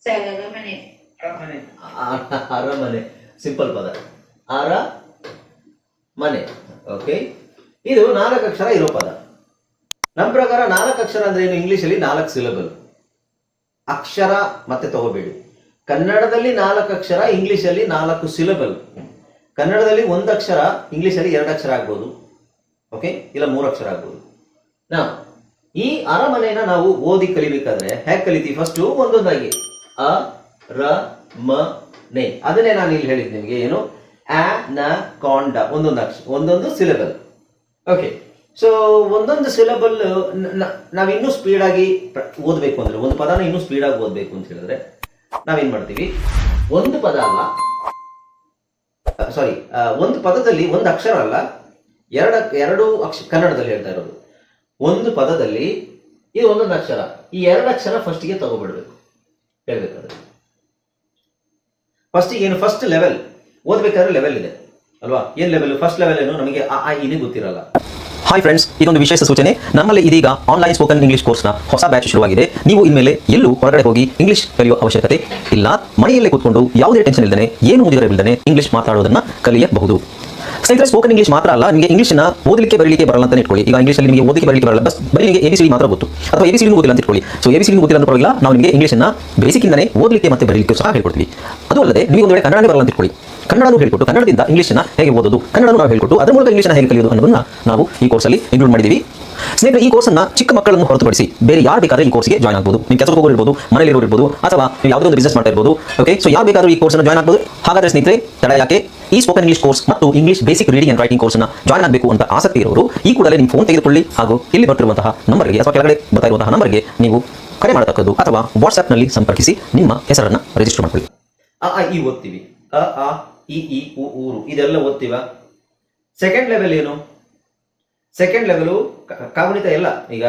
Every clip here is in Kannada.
ಅರಮನೆ. ಅರಮನೆ ಸಿಂಪಲ್ ಪದ. ಅರ ಮನೆ. ಓಕೆ, ಇದು 4 ಅಕ್ಷರ ಇರೋ ಪದ. ನಮ್ಮ ಪ್ರಕಾರ 4 ಅಕ್ಷರ ಅಂದ್ರೆ ಏನು? ಇಂಗ್ಲಿಷಲ್ಲಿ 4 ಸಿಲಬಲ್ ಅಕ್ಷರ. ಮತ್ತೆ ತಗೋಬೇಡಿ, ಕನ್ನಡದಲ್ಲಿ 4 ಅಕ್ಷರ, ಇಂಗ್ಲಿಷಲ್ಲಿ 4 ಸಿಲಬಲ್. ಕನ್ನಡದಲ್ಲಿ 1 ಅಕ್ಷರ, ಇಂಗ್ಲಿಷಲ್ಲಿ 2 ಅಕ್ಷರ ಆಗ್ಬೋದು. ಓಕೆ, ಇಲ್ಲ 3 ಅಕ್ಷರ ಆಗ್ಬೋದು. ನಾ ಈ ಅರಮನೆನ ನಾವು ಓದಿ ಕಲಿಬೇಕಾದ್ರೆ ಹೇಗೆ ಕಲಿತೀವಿ? ಫಸ್ಟ್ ಒಂದೊಂದಾಗಿ ಅ ರ ಮ ನೆ, ಅದನ್ನೇ ನಾನು ಇಲ್ಲಿ ಹೇಳಿದ್ ನಿಮಗೆ. ಏನು? ಆ ನ ಕಾಂಡ, ಒಂದೊಂದು ಅಕ್ಷರ, ಒಂದೊಂದು ಸಿಲೆಬಲ್. ಓಕೆ, ಸೊ ಒಂದೊಂದು ಸಿಲೆಬಲ್ ನಾವಿನ್ನೂ ಸ್ಪೀಡ್ ಆಗಿ ಓದಬೇಕು ಅಂದ್ರೆ, ಒಂದು ಪದನ ಇನ್ನೂ ಸ್ಪೀಡ್ ಆಗಿ ಓದಬೇಕು ಅಂತ ಹೇಳಿದ್ರೆ ನಾವೇನ್ ಮಾಡ್ತೀವಿ? ಒಂದು ಪದ ಅಲ್ಲ, ಸಾರಿ, ಒಂದು ಪದದಲ್ಲಿ 1 ಅಕ್ಷರ ಅಲ್ಲ, ಎರಡು ಅಕ್ಷರ. ಕನ್ನಡದಲ್ಲಿ ಹೇಳ್ತಾ ಇರೋದು, ಒಂದು ಪದದಲ್ಲಿ ಇದು ಒಂದೊಂದು ಅಕ್ಷರ. ಈ 2 ಅಕ್ಷರ ಫಸ್ಟ್ಗೆ ತಗೋಬಿಡ್ಬೇಕು ಹೇಳ್ಬೇಕಾದ್ರೆ. ಫಸ್ಟಿಗೆ ಏನು? ಫಸ್ಟ್ ಲೆವೆಲ್ ಓದ್ಬೇಕಾದ್ರೆ ಲೆವೆಲ್ ಇದೆ ಅಲ್ವಾ? ಏನ್ ಲೆವೆಲ್? ಫಸ್ಟ್ ಲೆವೆಲ್ ಏನು? ನಮಗೆ ಆ ಇನಿ ಗೊತ್ತಿರಲ್ಲ. ಹಾಯ್ ಫ್ರೆಂಡ್ಸ್, ಇದೊಂದು ವಿಶೇಷ ಸೂಚನೆ. ನಮ್ಮಲ್ಲಿ ಇದೀಗ ಆನ್ಲೈನ್ ಸ್ಪೋಕನ್ ಇಂಗ್ಲಿಷ್ ಕೋರ್ಸ್ನ ಹೊಸ ಬ್ಯಾಚ್ ಶುರುವಾಗಿದೆ. ನೀವು ಇನ್ಮೇಲೆ ಎಲ್ಲೂ ಹೊರಗಡೆ ಹೋಗಿ ಇಂಗ್ಲಿಷ್ ಕಲಿಯುವ ಅವಶ್ಯಕತೆ ಇಲ್ಲ. ಮನೆಯಲ್ಲೇ ಕೂತ್ಕೊಂಡು ಯಾವುದೇ ಟೆನ್ಷನ್ ಇಲ್ಲದೆ, ಏನು ಮುಗಿದರೆ ಬಿಲ್ಲದೆ ಇಂಗ್ಲಿಷ್ ಮಾತಾಡೋದನ್ನ ಕಲಿಯಬಹುದು. ಸ್ನೇಹಿತರೆ, ಸ್ಪೋಕನ್ ಇಂಗ್ಲಿಷ್ ಮಾತ್ರ ಅಲ್ಲ, ನಿಮಗೆ ಇಂಗ್ಲಿಷ್ನ ಓದಲಿಕ್ಕೆ ಬರಲಿಕ್ಕೆ ಬರಲ್ಲ ಅಂತ ಇಟ್ಕೊಳ್ಳಿ. ಈಗ ಇಂಗ್ಲಿಷಲ್ಲಿ ನಿಮಗೆ ಓದಲಿಕ್ಕೆ ಬರಲಿಕ್ಕೆ ಬರಲ್ಲ, ಬರೀ ನಿಮಗೆ ABCD ಮಾತ್ರ ಗೊತ್ತು, ಅಥವಾ ABCD ಗೊತ್ತಿಲ್ಲ ಅಂತ ಇಟ್ಕೊಳ್ಳಿ. ಸೊ ABCD ಗೊತ್ತಿಲ್ಲ ಅಂತ ಪರವಾಗಿಲ್ಲ, ನಾವು ನಿಮಗೆ ಇಂಗ್ಲಿಷ್ನ ಬೇಸಿಕ್ಕಿಂದನೇ ಓದಲಿಕ್ಕೆ ಮತ್ತೆ ಬರಲಿಕ್ಕೆ ಸಹ ಹೇಳ್ಕೊಡ್ತೀವಿ. ಅದು ಅಲ್ಲದೆ ನೀವು ಒಂದು ವೇಳೆ ಕನ್ನಡನೇ ಬರಲ್ಲ ಅಂತ ಇಟ್ಕೊಳ್ಳಿ, ಕನ್ನಡನೂ ಹೇಳ್ಕೊಟ್ಟು ಕನ್ನಡದಿಂದ ಇಂಗ್ಲಿಷ್ನ ಹೇಗೆ ಓದೋದು, ಕನ್ನಡನೂ ನಾವು ಹೇಳ್ಕೊಟ್ಟು ಅದರ ಮೂಲಕ ಇಂಗ್ಲಿಷ್ನ ಹೇಗೆ ಕಲಿಯೋದು ಅನ್ನೋದನ್ನ ನಾವು ಈ ಕೋರ್ಸಲ್ಲಿ ಇನ್ಕ್ಲೂಡ್ ಮಾಡಿದ್ದೀವಿ. ಸ್ನೇಹಿತರೆ, ಈ ಕೋರ್ಸನ್ನು ಚಿಕ್ಕ ಮಕ್ಕಳನ್ನು ಹೊರತುಪಡಿಸಿ ಬೇರೆ ಯಾರು ಬೇಕಾದ್ರೆ ಈ ಕೋರ್ಸ್ಗೆ ಜಾಯ್ನ್ ಆಗ್ಬೋದು. ನೀವು ಕೆಲಸಕ್ಕೆ ಹೋಗೋರು ಇರ್ಬೋದು, ಮನೆಯಲ್ಲಿರೋರು ಇರ್ಬೋದು, ಅಥವಾ ನೀವು ಯಾವುದೋ ಒಂದು ಬಿಸ್ನೆಸ್ ಮಾಡ್ತಾ ಇರ್ಬೋದು. ಓಕೆ, ಸೊ ಯಾರು ಬೇಕಾದ್ರೂ ಈ ಕೋರ್ಸ್ನ ಜಾಯ್ನ್ ಆಗ್ಬೋದು. ಹಾಗಾದ್ರೆ ಸ್ನೇಹಿತರೆ, ತಡ ಯಾಕೆ? ಈ ಸ್ಪೋಕನ್ ಇಂಗ್ಲಿಷ್ ಕೋರ್ಸ್ ಮತ್ತು English basic reading and writing ಕೋರ್ಸ್ನ ಜಾಯ್ನ್ ಆಗಬೇಕು ಅಂತ ಆಸಕ್ತಿ ಇರೋರು ಈ ಕೂಡಲೇ ನಿಮ್ಮ ಫೋನ್ ತೆಗೆದುಕೊಳ್ಳಿ, ಹಾಗೂ ಇಲ್ಲಿ ಬರ್ತಿರುವಂತಹ ನಂಬರ್ಗೆ ಅಥವಾ ಕೆಳಗಡೆ ಬರ್ತಾ ಇರುವಂತಹ ನಂಬರ್ಗೆ ನೀವು ಕರೆ ಮಾಡತಕ್ಕದ್ದು, ಅಥವಾ ವಾಟ್ಸ್ಆ್ಯಪ್ನಲ್ಲಿ ಸಂಪರ್ಕಿಸಿ ನಿಮ್ಮ ಹೆಸರನ್ನು ರಿಜಿಸ್ಟರ್ ಮಾಡ್ಕೊಳ್ಳಿ. ಈ ಓದ್ತೀವಿ, ಅ ಈ ಉ ಊರು, ಇದೆಲ್ಲ ಓದ್ತೀವ. ಸೆಕೆಂಡ್ ಲೆವೆಲ್ ಏನು? ಸೆಕೆಂಡ್ ಲೆವೆಲು ಕಾಗುಣಿತ ಎಲ್ಲ. ಈಗ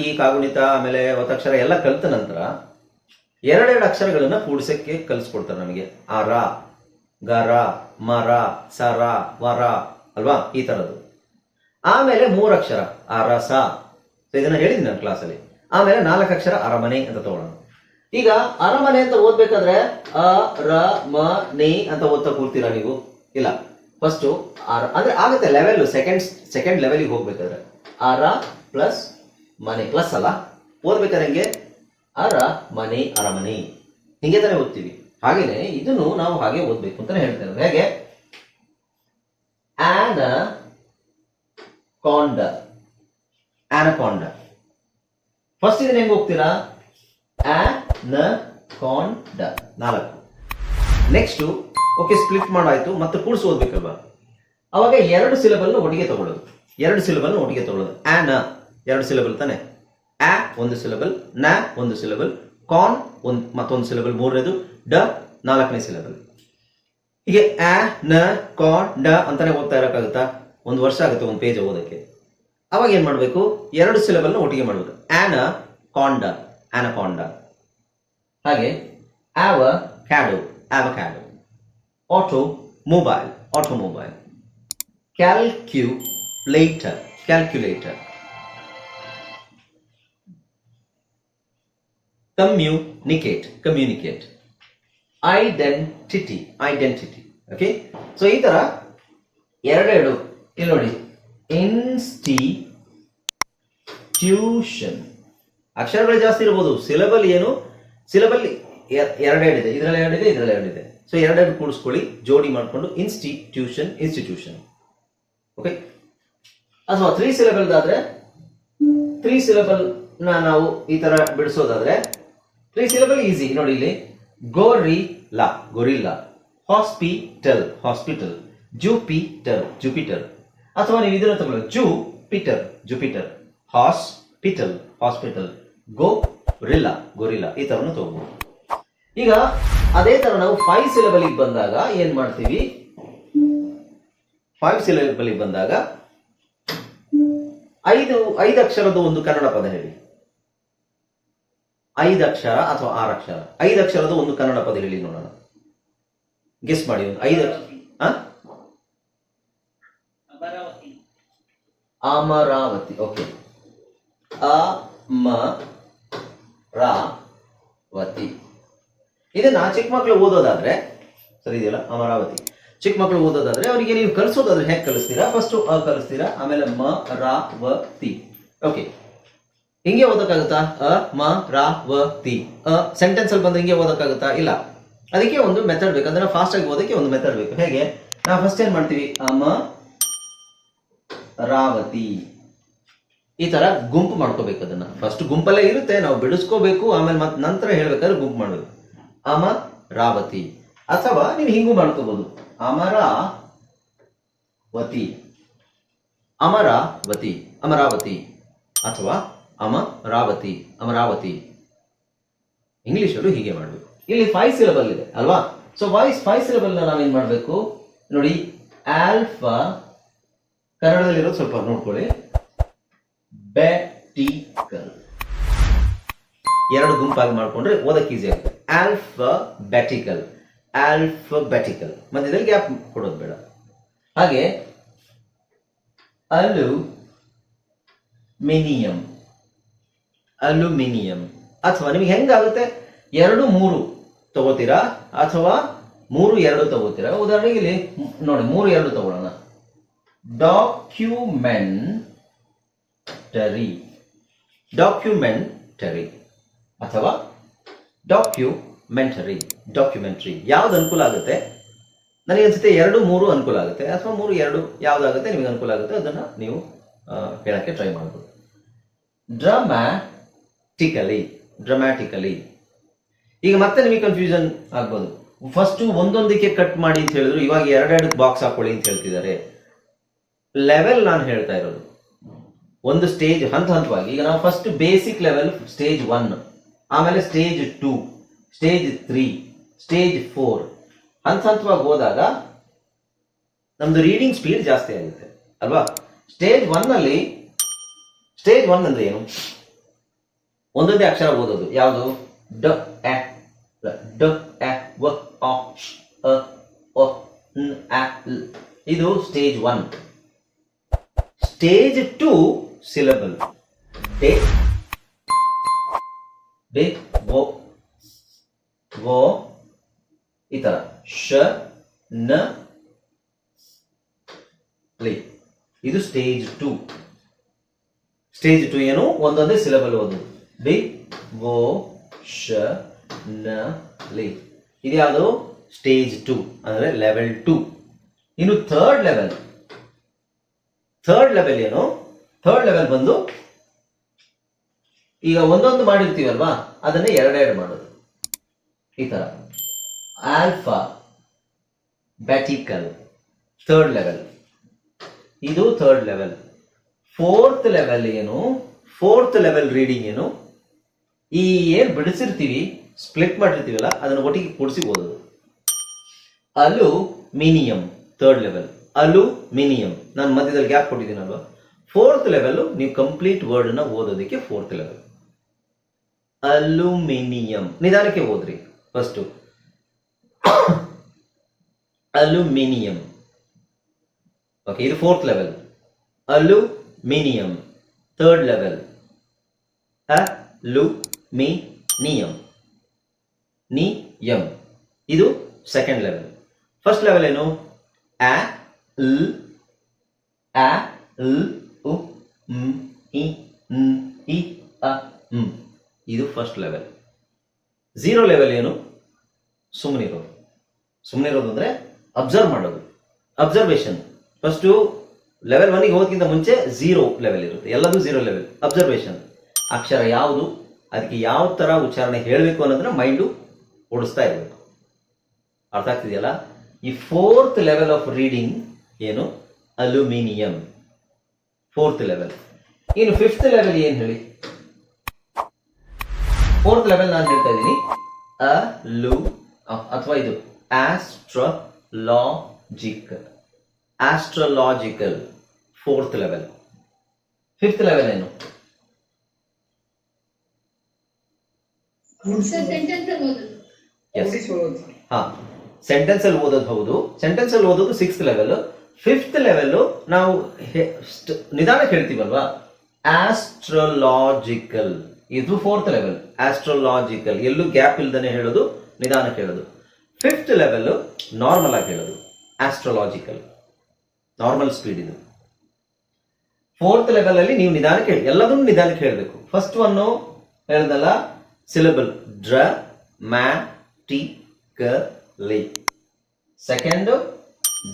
ಈ ಕಾಗುಣಿತ, ಆಮೇಲೆ ಒತ್ತಕ್ಷರ ಎಲ್ಲ ಕಲಿತ ನಂತರ 2 ಅಕ್ಷರಗಳನ್ನ ಕೂಡಿಸಕ್ಕೆ ಕಲಿಸ್ಕೊಡ್ತಾರೆ ನಮಗೆ. ಅರ, ಗರ, ಮರ, ಸರ, ವರ ಅಲ್ವಾ? ಈ ತರದ್ದು. ಆಮೇಲೆ 3 ಅಕ್ಷರ ಅರಸ, ಇದನ್ನ ಹೇಳಿದ್ದೀನಿ ನಾನು ಕ್ಲಾಸಲ್ಲಿ. ಆಮೇಲೆ 4 ಅಕ್ಷರ ಅರಮನೆ ಅಂತ ತಗೊಳ್ಳೋಣ. ಈಗ ಅರಮನೆ ಅಂತ ಓದ್ಬೇಕಾದ್ರೆ ಅ ರ ಮ ನೆ ಅಂತ ಓದ್ತಾ ಕೂರ್ತೀರಾ ನೀವು? ಇಲ್ಲ, ಫಸ್ಟ್ ಅಂದ್ರೆ ಆಗುತ್ತೆ ಲೆವೆಲ್. ಸೆಕೆಂಡ್ ಲೆವೆಲ್ಗೆ ಹೋಗ್ಬೇಕಾದ್ರೆ ಅರ ಪ್ಲಸ್ ಮನೆ, ಪ್ಲಸ್ ಅಲ್ಲ, ಓದ್ಬೇಕಾದ್ರೆ ಹಿಂಗೆ ಅರ ಮನೆ ಅರಮನೆ, ಹಿಂಗೆ ತಾನೇ ಓದ್ತೀವಿ. ಹಾಗೇನೆ ಇದನ್ನು ನಾವು ಹಾಗೆ ಓದ್ಬೇಕು ಅಂತಾನೆ ಹೇಳ್ತೇವೆ. ಹೇಗೆ? ಆನ ಕಾಂಡ, ಆನಕಾಂಡ. ಫಸ್ಟ್ ಇದನ್ನ ಹೆಂಗ್ ಹೋಗ್ತೀರಾ? ನ ಕಾಂಡ, 4. ನೆಕ್ಸ್ಟ್ ಓಕೆ, ಸ್ಪ್ಲಿಟ್ ಮಾಡಾಯ್ತು, ಮತ್ತೆ ಕೂಡಿಸಿ ಓದ್ಬೇಕಲ್ವಾ? ಅವಾಗ 2 ಸಿಲೆಬಲ್ ಒಟ್ಟಿಗೆ ತಗೊಳ್ಳೋದು. 2 ಸಿಲೆಬಲ್ ಒಟ್ಟಿಗೆ ತಗೊಳ್ಳೋದು. ಆನ 2 ಸಿಲೆಬಲ್ ತಾನೆ. ಆ 1 ಸಿಲೆಬಲ್, ನ 1 ಸಿಲೆಬಲ್, ಕಾನ್ ಮತ್ತೊಂದು ಸಿಲೆಬಲ್, 3ನೇದು, ಡ 4ನೇ ಸಿಲೆಬಲ್. ಹೀಗೆ ಆ ನ ಕಾನ್ ಡ ಅಂತಾನೆ ಓದ್ತಾ ಇರಕ್ಕಾಗುತ್ತಾ? 1 ವರ್ಷ ಆಗುತ್ತೆ ಒಂದು ಪೇಜ್ ಓದಕ್ಕೆ. ಅವಾಗ ಏನ್ ಮಾಡ್ಬೇಕು? 2 ಸಿಲೆಬಲ್ನ ಒಟ್ಟಿಗೆ ಮಾಡ್ಬೇಕು. ಆನ ಕಾಂಡ, ಆನಕಾಂಡ. ಹಾಗೆ avocado, avocado. Auto mobile, automobile. Calculator, calculator. Communicate, communicate. Identity, identity. Okay, so ಈ ತರ 2 ಇಲ್ಲಿ ನೋಡಿ. ಇನ್ಸ್ಟಿಟ್ಯೂಷನ್, ಅಕ್ಷರಗಳು ಜಾಸ್ತಿ ಇರ್ಬೋದು. ಸಿಲೆಬಲ್ ಏನು? ಸಿಲೆಬಲ್ 2 ಇದೆ, ಇದರಲ್ಲಿ 2 ಇದೆ, ಇದರಲ್ಲಿ 2 ಇದೆ. ಸೊ 2 ಕೂಡಿಸ್ಕೊಳ್ಳಿ, ಜೋಡಿ ಮಾಡಿಕೊಂಡು ಇನ್ಸ್ಟಿಟ್ಯೂಷನ್, ಇನ್ಸ್ಟಿಟ್ಯೂಷನ್. ಓಕೆ, ಅಥವಾ 3 ಸಿಲೆಬಲ್ ಆದ್ರೆ 3 ಸಿಲೆಬಲ್ ನಾವು ಈ ತರ ಬಿಡಿಸೋದಾದ್ರೆ 3 ಸಿಲೆಬಲ್ ಈಸಿ. ನೋಡಿ ಇಲ್ಲಿ, gorilla, gorilla. Hospital, hospital. Jupiter, Jupiter. ಅಥವಾ ನೀವು ಇದನ್ನ ತಗೊಳ್ಳಿ, Jupiter, Jupiter. Hospital, hospital. Gorilla, gorilla. ಈ ತರನು ತಗೋಬಹುದು. ಈಗ ಅದೇ ತರ ನಾವು 5 ಸಿಲೆಬಲ್ ಬಂದಾಗ ಏನ್ ಮಾಡ್ತೀವಿ? 5 ಸಿಲೆಬಲ್ ಬಂದಾಗ 5 ಅಕ್ಷರದ ಒಂದು ಕನ್ನಡ ಪದ ಹೇಳಿ. 5 ಅಕ್ಷರ ಅಥವಾ 6 ಅಕ್ಷರ, 5 ಅಕ್ಷರದ ಒಂದು ಕನ್ನಡ ಪದ ಹೇಳಿ ನೋಡೋಣ. ಗೆಸ್ ಮಾಡಿ. ಒಂದು 5 ಅಮರಾವತಿ. ಓಕೆ, ಅ ಮ ರ ವತಿ. ಇದನ್ನ ಚಿಕ್ಕ ಮಕ್ಕಳು ಓದೋದಾದ್ರೆ ಸರಿ ಇದೆಯಲ್ಲ, ಅಮರಾವತಿ. ಚಿಕ್ಕ ಮಕ್ಕಳು ಓದೋದಾದ್ರೆ ಅವರಿಗೆ ನೀವು ಕಲಿಸೋದಾದ್ರೆ ಹೇಗೆ ಕಲಿಸ್ತೀರಾ? ಫಸ್ಟ್ ಅ ಕಲಿಸ್ತೀರಾ, ಆಮೇಲೆ ಮ ರಾ ವ ತಿ. ಓಕೆ, ಹಿಂಗೆ ಓದಕ್ಕಾಗುತ್ತಾ? ಅ ಮ ರಾ ವ ತಿ. ಸೆಂಟೆನ್ಸ್ ಅಲ್ಲಿ ಬಂದು ಹಿಂಗೆ ಓದಕ್ಕಾಗುತ್ತಾ? ಇಲ್ಲ. ಅದಕ್ಕೆ ಒಂದು ಮೆಥಡ್ ಬೇಕು. ಅದನ್ನ ಫಾಸ್ಟ್ ಆಗಿ ಓದಕ್ಕೆ ಒಂದು ಮೆಥಡ್ ಬೇಕು. ಹೇಗೆ? ನಾವು ಫಸ್ಟ್ ಏನ್ ಮಾಡ್ತೀವಿ? ಅಮ ರಾವತಿ, ಈ ತರ ಗುಂಪು ಮಾಡ್ಕೋಬೇಕು. ಅದನ್ನ ಫಸ್ಟ್ ಗುಂಪಲ್ಲೇ ಇರುತ್ತೆ, ನಾವು ಬಿಡಿಸ್ಕೋಬೇಕು, ಆಮೇಲೆ ಮತ್ತೆ ನಂತರ ಹೇಳ್ಬೇಕಾದ್ರೆ ಗುಂಪು ಮಾಡ್ಬೇಕು. ಅಮ ರಾವತಿ. ಅಥವಾ ನೀವು ಹಿಂಗೂ ಮಾಡ್ಕೋಬಹುದು, ಅಮರಾವತಿ, ಅಮರಾವತಿ, ಅಮರಾವತಿ, ಅಥವಾ ಅಮರಾವತಿ, ಅಮರಾವತಿ. ಇಂಗ್ಲಿಷ್ ಅಲ್ಲೂ ಹೀಗೆ ಮಾಡಬೇಕು. ಇಲ್ಲಿ 5 ಸಿಲಬಲ್ ಇದೆ ಅಲ್ವಾ? ಸೊ 5 ಸಿಲಬಲ್ ನಾವೇನ್ ಮಾಡ್ಬೇಕು ನೋಡಿ. ಆಲ್ಫಾ ಕನ್ನಡದಲ್ಲಿರೋದು ಸ್ವಲ್ಪ ನೋಡ್ಕೊಳ್ಳಿ. ಬೆಟಿಕಲ್, 2 ಗುಂಪಾಗಿ ಮಾಡ್ಕೊಂಡ್ರೆ ಓದಕ್ಕೆ ಈಸಿ ಆಗುತ್ತೆ. ಆಲ್ಫಾಬೆಟಿಕಲ್, ಆಲ್ಫಾಬೆಟಿಕಲ್, ಮಧ್ಯದಲ್ಲಿ ಗ್ಯಾಪ್ ಕೊಡೋದು ಬೇಡ. ಹಾಗೆ ಅಲ್ಯೂಮಿನಿಯಂ, ಅಲ್ಯೂಮಿನಿಯಂ. ಅಥವಾ ನಿಮ್ಗೆ ಹೆಂಗಾಗುತ್ತೆ? 2 3 ತಗೋತೀರಾ ಅಥವಾ 3 2 ತಗೋತೀರಾ? ಉದಾಹರಣೆಗೆ ಇಲ್ಲಿ ನೋಡಿ, 3 2 ತಗೊಳ್ಳೋಣ. ಡಾಕ್ಯುಮೆಂಟರಿ, ಡಾಕ್ಯುಮೆಂಟರಿ ಅಥವಾ ಡಾಕ್ಯುಮೆಂಟರಿ, ಡಾಕ್ಯುಮೆಂಟರಿ. ಯಾವ್ದು ಅನುಕೂಲ ಆಗುತ್ತೆ? ನನಗೆ ಅನ್ಸುತ್ತೆ 2 3 ಅನುಕೂಲ ಆಗುತ್ತೆ, ಅಥವಾ 3 2 ಯಾವ್ದಾಗುತ್ತೆ ನಿಮಗೆ ಅನುಕೂಲ ಆಗುತ್ತೆ ಅದನ್ನ ನೀವು ಹೇಳಕ್ಕೆ ಟ್ರೈ ಮಾಡ್ಬೋದು. ಡ್ರಾಮ್ಯಾಟಿಕಲಿ, ಡ್ರಾಮ್ಯಾಟಿಕಲಿ. ಈಗ ಮತ್ತೆ ನಿಮಗೆ ಕನ್ಫ್ಯೂಷನ್ ಆಗ್ಬೋದು. ಫಸ್ಟ್ ಒಂದೊಂದಕ್ಕೆ ಕಟ್ ಮಾಡಿ ಅಂತ ಹೇಳಿದ್ರು, ಇವಾಗ 2 ಬಾಕ್ಸ್ ಹಾಕೊಳ್ಳಿ ಅಂತ ಹೇಳ್ತಿದ್ದಾರೆ. ಲೆವೆಲ್ ನಾನು ಹೇಳ್ತಾ ಇರೋದು ಒಂದು ಸ್ಟೇಜ್ ಹಂತವಾಗಿ. ಈಗ ನಾವು ಫಸ್ಟ್ ಬೇಸಿಕ್ ಲೆವೆಲ್ ಸ್ಟೇಜ್ 1, ಆಮೇಲೆ ಸ್ಟೇಜ್ 2, ಸ್ಟೇಜ್ 3, ಸ್ಟೇಜ್ 4 ಹಂತವಾಗಿ ಹೋದಾಗ ನಮ್ದು ರೀಡಿಂಗ್ ಸ್ಪೀಡ್ ಜಾಸ್ತಿ ಆಗುತ್ತೆ ಅಲ್ವಾ? ಸ್ಟೇಜ್ 1 ಅಲ್ಲಿ, ಸ್ಟೇಜ್ 1 ಅಂದ್ರೆ ಏನು? ಒಂದೊಂದೇ ಅಕ್ಷರ ಓದೋದು. ಯಾವುದು? ಡ ಎ ಡ ಎ ವ ಅ ಅ ಒ ನ್ ಅ ಲ್. ಇದು ಸ್ಟೇಜ್ 1. Stage 2 syllable. ಡೆ ಡೆ ವೋ ವೋ ಈ ತರ. ಶ ನ ಲಿ. ಇದು ಸ್ಟೇಜ್ 2. ಸ್ಟೇಜ್ 2 ಏನು? ಒಂದೊಂದೇ ಸಿಲಬಲ್ ಓದೋದು. ಡಿ ವೋ ಶ ನ ಲಿ. ಇದು ಯಾವುದು? ಸ್ಟೇಜ್ 2 ಅಂದ್ರೆ ಲೆವೆಲ್ 2. ಇನ್ನು ಥರ್ಡ್ ಲೆವೆಲ್. ಥರ್ಡ್ ಲೆವೆಲ್ ಏನು? ಥರ್ಡ್ ಲೆವೆಲ್ ಬಂದು ಈಗ ಒಂದೊಂದು ಮಾಡಿರ್ತೀವಲ್ವಾ, ಅದನ್ನೇ 2 ಮಾಡೋದು ಈ ತರ. Alphabetical, third level. ಇದು ಥರ್ಡ್ ಲೆವೆಲ್. ಫೋರ್ತ್ ಲೆವೆಲ್ ಏನು? ಫೋರ್ತ್ ಲೆವೆಲ್ ರೀಡಿಂಗ್ ಏನು? ಈ ಏನ್ ಬಿಡಿಸಿರ್ತೀವಿ, ಸ್ಪ್ಲಿಟ್ ಮಾಡಿರ್ತೀವಲ್ಲ, ಅದನ್ನು ಒಟ್ಟಿಗೆ ಕೂಡಿಸಿ ಓದೋದು. Aluminium third level. ಅಲ್ಯೂಮಿನಿಯಂ ನಾನು ಮಧ್ಯದಲ್ಲಿ ಗ್ಯಾಪ್ ಕೊಟ್ಟಿದ್ದೀನಲ್ವಾ? ಫೋರ್ತ್ ಲೆವೆಲ್ ನೀವು ಕಂಪ್ಲೀಟ್ ವರ್ಡ್ ಅನ್ನ ಓದೋದಕ್ಕೆ ಫೋರ್ತ್ ಲೆವೆಲ್. ಅಲ್ಯೂಮಿನಿಯಂ ನಿಧಾನಕ್ಕೆ ಓದ್ರಿ ಫಸ್ಟ್. ಅಲ್ಯೂಮಿನಿಯಂ. ಓಕೆ, ಇದು fourth level. Aluminium third level. Aluminium ನಿಯಂ. ಇದು ಸೆಕೆಂಡ್ ಲೆವೆಲ್. ಫಸ್ಟ್ ಲೆವೆಲ್ ಏನು? ಆ ಲ್ ಆ ಲ್ ಉ ಮ್ ಇ ನ್ ಇ ಅ ಮ್. ಇದು ಫಸ್ಟ್ ಲೆವೆಲ್. 0 ಲೆವೆಲ್ ಏನು? ಸುಮ್ಮನಿರೋದು. ಸುಮ್ಮನಿರೋದು ಅಂದ್ರೆ ಅಬ್ಸರ್ವ್ ಮಾಡೋದು, ಅಬ್ಸರ್ವೇಷನ್. ಫಸ್ಟ್ ಲೆವೆಲ್ 1ಗೆ ಹೋಗೋದಕ್ಕಿಂತ ಮುಂಚೆ 0 ಲೆವೆಲ್ ಇರುತ್ತೆ, ಎಲ್ಲದೂ 0 ಲೆವೆಲ್. ಅಬ್ಸರ್ವೇಷನ್, ಅಕ್ಷರ ಯಾವುದು, ಅದಕ್ಕೆ ಯಾವ ತರ ಉಚ್ಚಾರಣೆ ಹೇಳಬೇಕು ಅನ್ನೋದನ್ನ ಮೈಂಡು ಓಡಿಸ್ತಾ ಇರಬೇಕು. ಅರ್ಥ ಆಗ್ತಿದೆಯಲ್ಲ? ಈ ಫೋರ್ತ್ ಲೆವೆಲ್ ಆಫ್ ರೀಡಿಂಗ್ ಏನು? Aluminium fourth level. ಇನ್ನು ಫಿಫ್ತ್ ಲೆವೆಲ್ ಏನ್ ಹೇಳಿ? ಫೋರ್ತ್ ಲೆವೆಲ್ ನಾನು ಹೇಳ್ತಾ ಇದ್ದೀನಿ. ಅಥವಾ ಇದು ಆಸ್ಟ್ರಲಾಜಿಕಲ್. ಆಸ್ಟ್ರಲಾಜಿಕಲ್ ಫೋರ್ತ್ ಲೆವೆಲ್. ಫಿಫ್ತ್ ಲೆವೆಲ್ ಏನು? ಹಾ, ಸೆಂಟೆನ್ಸ್ ಅಲ್ಲಿ ಓದೋದು. ಹೌದು, ಸೆಂಟೆನ್ಸ್ ಅಲ್ಲಿ ಓದೋದು 6th ಲೆವೆಲ್. 5th ಲೆವೆಲ್ ನಾವು ನಿಧಾನಕ್ಕೆ ಹೇಳ್ತೀವಲ್ವಾ? ಆಸ್ಟ್ರಲಾಜಿಕಲ್. ಇದು 4th ಲೆವೆಲ್ ಆಸ್ಟ್ರೋಲಾಜಿಕಲ್, ಎಲ್ಲೂ ಗ್ಯಾಪ್ ಇಲ್ದೇನೆ ಹೇಳೋದು, ನಿಧಾನಕ್ಕೆ ಹೇಳೋದು. 5th ಲೆವೆಲ್ ನಾರ್ಮಲ್ ಆಗಿ ಹೇಳೋದು, ಆಸ್ಟ್ರೋಲಾಜಿಕಲ್, ನಾರ್ಮಲ್ ಸ್ಪೀಡ್ ಇದು. 4th ಲೆವೆಲ್ ಅಲ್ಲಿ ನೀವು ನಿಧಾನಕ್ಕೆ ಹೇಳಿ, ಎಲ್ಲದನ್ನು ನಿಧಾನಕ್ಕೆ ಹೇಳಬೇಕು. ಫಸ್ಟ್ ಒನ್ನು ಹೇಳಿದಲ್ಲ syllable dramatically, second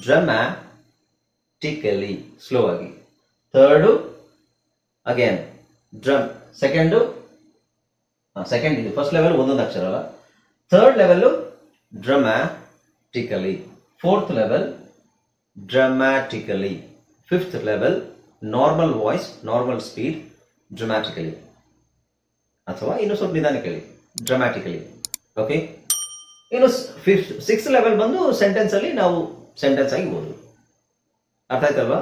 dramatically slow ಆಗಿ, ಥರ್ಡ್ ಅಗೇನ್ ಡ್ರಮ್, ಸೆಕೆಂಡ್ ಇದು ಫಸ್ಟ್ ಲೆವೆಲ್ ಒಂದೊಂದು ಅಕ್ಷರ ಅಲ್ಲ. Third level dramatically, 4th level dramatically, 5th level normal voice, normal speed, dramatically, ಅಥವಾ ಇನ್ನು ಸ್ವಲ್ಪ ನಿಧಾನಕ್ಕೆ ಹೇಳಿ ಡ್ರಮ್ಯಾಟಿಕಲಿ. ಓಕೆ, ಇನ್ನು 6th ಲೆವೆಲ್ ಬಂದು ಸೆಂಟೆನ್ಸ್ ಅಲ್ಲಿ ನಾವು ಸೆಂಟೆನ್ಸ್ ಆಗಿ ಓದು. ಅರ್ಥ ಆಯ್ತಲ್ವಾ?